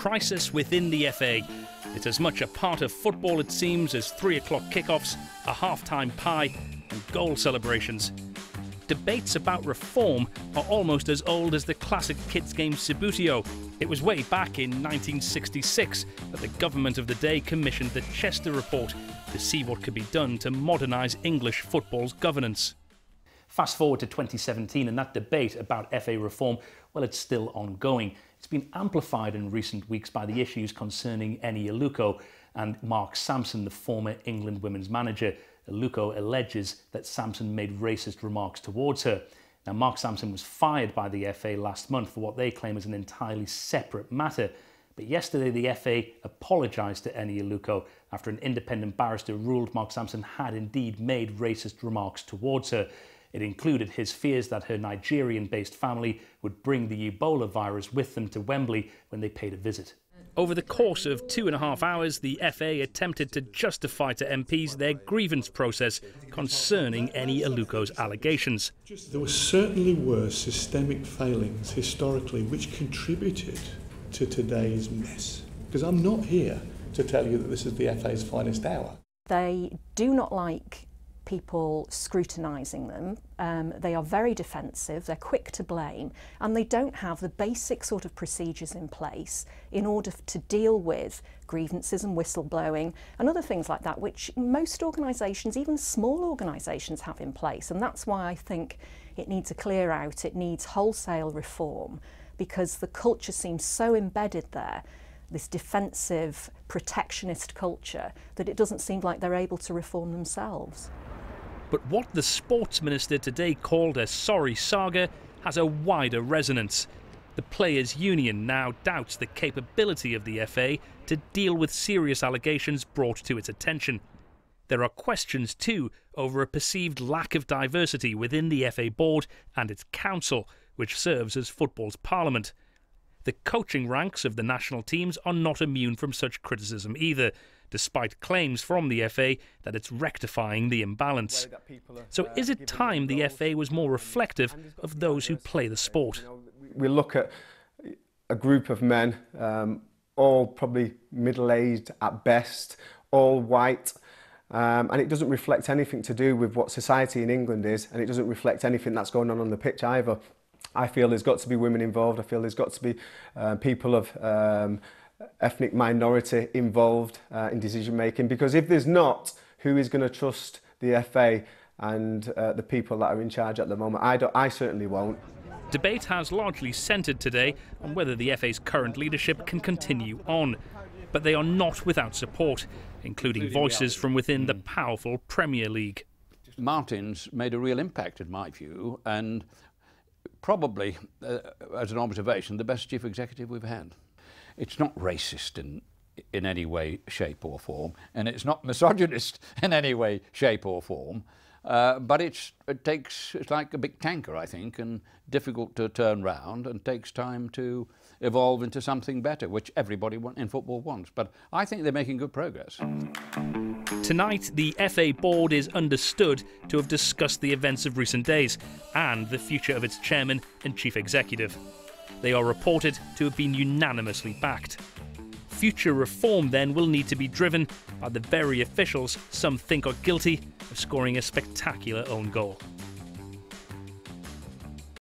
crisis within the FA. It's as much a part of football, it seems, as 3 o'clock kickoffs, a half-time pie and goal celebrations. Debates about reform are almost as old as the classic kids' game Subbuteo. It was way back in 1966 that the government of the day commissioned the Chester Report to see what could be done to modernise English football's governance. Fast forward to 2017 and that debate about FA reform, well, it's still ongoing. It's been amplified in recent weeks by the issues concerning Eni Aluko and Mark Sampson, the former England women's manager. Aluko alleges that Sampson made racist remarks towards her. Now, Mark Sampson was fired by the FA last month for what they claim is an entirely separate matter. But yesterday, the FA apologised to Eni Aluko after an independent barrister ruled Mark Sampson had indeed made racist remarks towards her. It included his fears that her Nigerian-based family would bring the Ebola virus with them to Wembley when they paid a visit. Over the course of 2.5 hours, the FA attempted to justify to MPs their grievance process concerning Eni Aluko's allegations. There certainly were systemic failings historically which contributed to today's mess. Because I'm not here to tell you that this is the FA's finest hour. They do not like people scrutinising them. They are very defensive, they're quick to blame, and they don't have the basic sort of procedures in place in order to deal with grievances and whistleblowing and other things like that, which most organisations, even small organisations, have in place. And that's why I think it needs a clear out, it needs wholesale reform, because the culture seems so embedded there, this defensive, protectionist culture, that it doesn't seem like they're able to reform themselves. But what the sports minister today called a sorry saga has a wider resonance. The players' union now doubts the capability of the FA to deal with serious allegations brought to its attention. There are questions too over a perceived lack of diversity within the FA board and its council, which serves as football's parliament. The coaching ranks of the national teams are not immune from such criticism either, despite claims from the FA that it's rectifying the imbalance. So is it time the FA was more reflective of those who play the sport? We look at a group of men, all probably middle-aged at best, all white, and it doesn't reflect anything to do with what society in England is, and it doesn't reflect anything that's going on the pitch either. I feel there's got to be women involved. I feel there's got to be people of ethnic minority involved in decision making, because if there's not, who is going to trust the FA and the people that are in charge at the moment? I certainly won't. Debate has largely centred today on whether the FA's current leadership can continue on, but they are not without support, including voices from within the powerful Premier League. Martin's made a real impact, in my view, and probably, as an observation, the best chief executive we've had. It's not racist in any way, shape or form, and it's not misogynist in any way, shape or form, but it's like a big tanker, I think, and difficult to turn round and takes time to evolve into something better, which everybody in football wants. But I think they're making good progress. Tonight, the FA board is understood to have discussed the events of recent days and the future of its chairman and chief executive. They are reported to have been unanimously backed. Future reform then will need to be driven by the very officials some think are guilty of scoring a spectacular own goal.